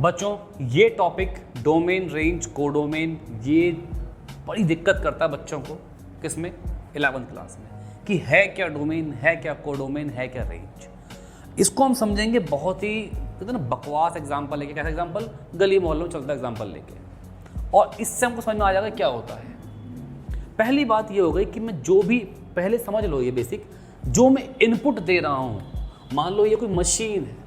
बच्चों ये topic domain, range, codomain, ये बड़ी दिक्कत करता है बच्चों को। किसमें? 11th क्लास में, कि है क्या डोमेन, है क्या कोडोमेन, है क्या रेंज। इसको हम समझेंगे बहुत ही कहते ना बकवास एग्जाम्पल लेके। कैसा एग्जाम्पल? गली मोहल्लों में चलता एग्जाम्पल लेके, और इससे हमको समझ में आ जाएगा क्या होता है। पहली बात ये हो गई कि मैं जो भी, पहले समझ लो ये बेसिक, जो मैं इनपुट दे रहा हूँ, मान लो ये कोई मशीन है,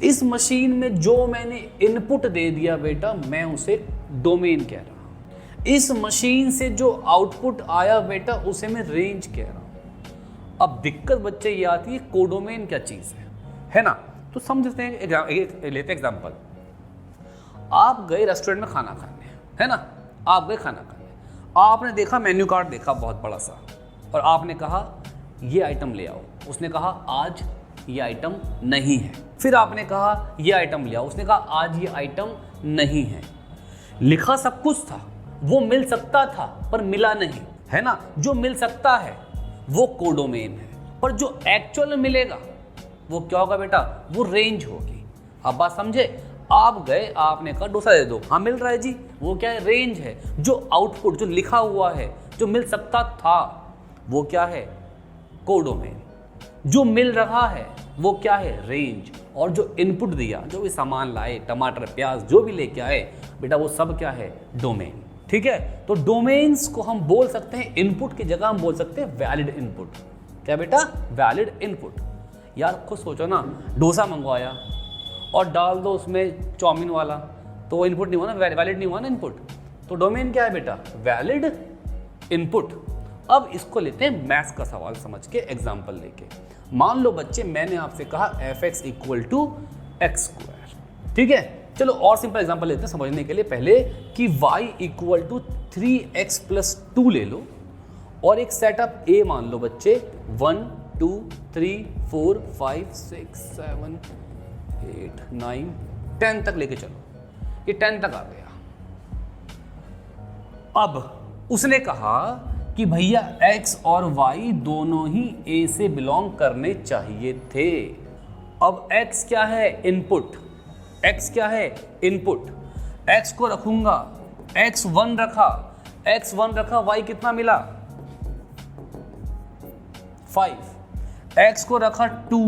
इस मशीन में जो मैंने इनपुट दे दिया बेटा, मैं उसे डोमेन कह रहा हूँ। इस मशीन से जो आउटपुट आया बेटा, उसे मैं रेंज कह रहा हूँ। अब दिक्कत बच्चे ये आती है कोडोमेन क्या चीज़ है ना? तो समझते हैं, लेते एग्जाम्पल। आप गए रेस्टोरेंट में खाना खाने, है ना? आप गए खाना खाने, आपने देखा मेन्यू कार्ड देखा बहुत बड़ा सा, और आपने कहा ये आइटम ले आओ। उसने कहा आज ये आइटम नहीं है। फिर आपने कहा ये आइटम ले आओ, उसने कहा आज ये आइटम नहीं है। लिखा सब कुछ था, वो मिल सकता था पर मिला नहीं, है ना? जो मिल सकता है वो कोडोमेन है, पर जो एक्चुअल में मिलेगा वो क्या होगा बेटा? वो रेंज होगी। अब बात समझे? आप गए, आपने कहा डोसा दे दो, हाँ मिल रहा है जी, वो क्या है? रेंज है। जो आउटपुट, जो लिखा हुआ है, जो मिल सकता था, वो क्या है? कोडोमेन। जो मिल रहा है वो क्या है? रेंज। और जो इनपुट दिया, जो भी सामान लाए, टमाटर, प्याज, जो भी लेके आए बेटा, वो सब क्या है? डोमेन। ठीक है? तो डोमेन्स को हम बोल सकते हैं, इनपुट की जगह हम बोल सकते हैं वैलिड इनपुट। क्या बेटा? Valid input. यार खुद सोचो ना, डोसा मंगवाया और डाल दो उसमें चाउमीन वाला, तो वो इनपुट नहीं हुआ ना, वैलिड नहीं हुआ ना इनपुट। तो डोमेन क्या है बेटा? Valid input. अब इसको लेते हैं मैथ्स का सवाल समझ के, एग्जांपल लेके। मान लो बच्चे, मैंने आपसे कहा f(x) = x²। ठीक है? चलो और सिंपल एग्जांपल लेते हैं समझने के लिए पहले, कि y = 3x + 2 ले लो, और एक सेटअप A मान लो बच्चे, 1 2 3 4 5 6 7 8 9 10 तक लेके चलो। ये 10 तक आ गया। अब उसने कहा कि भैया x और y दोनों ही A से बिलोंग करने चाहिए थे। अब x क्या है? इनपुट। x क्या है? इनपुट। x को रखूंगा, x1 रखा, y कितना मिला? 5। x को रखा 2,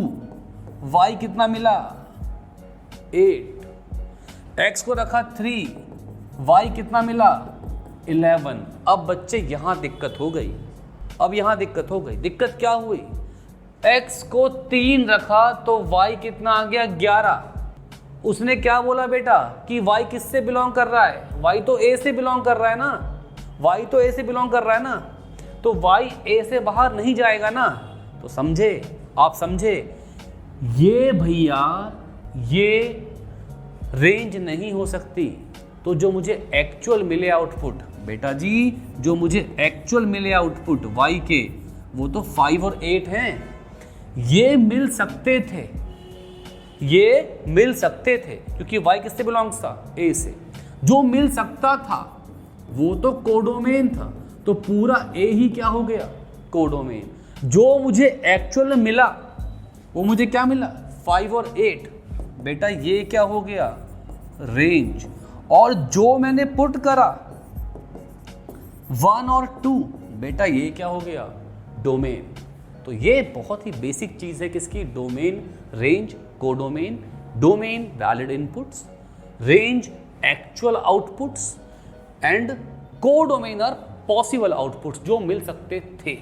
y कितना मिला? 8। x को रखा 3, y कितना मिला? 11। अब बच्चे यहां दिक्कत हो गई। दिक्कत क्या हुई? x को 3 रखा तो y कितना आ गया? 11। उसने क्या बोला बेटा? कि y किससे बिलोंग कर रहा है? y तो a से बिलोंग कर रहा है ना, तो y a से बाहर नहीं जाएगा ना। तो समझे? आप समझे? ये भैया ये रेंज नहीं हो सकती। तो जो मुझे एक्चुअल मिले आउटपुट, बेटा जी जो मुझे एक्चुअल मिले आउटपुट y के, वो तो 5 और 8 हैं। ये मिल सकते थे क्योंकि y किससे बिलोंग्स था? a से। जो मिल सकता था वो तो कोडोमेन था, तो पूरा a ही क्या हो गया? कोडोमेन। जो मुझे एक्चुअल में मिला वो मुझे क्या मिला? 5 और 8। बेटा ये क्या हो गया? रेंज। और जो मैंने पुट करा 1 और 2, बेटा ये क्या हो गया? डोमेन। तो ये बहुत ही बेसिक चीज है किसकी? Domain, range, codomain. Domain valid inputs, range actual outputs, and codomain are possible outputs जो मिल सकते थे।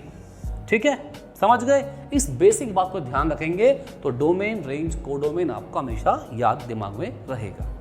ठीक है? समझ गए? इस बेसिक बात को ध्यान रखेंगे तो डोमेन, रेंज, कोडोमेन आपका हमेशा याद दिमाग में रहेगा।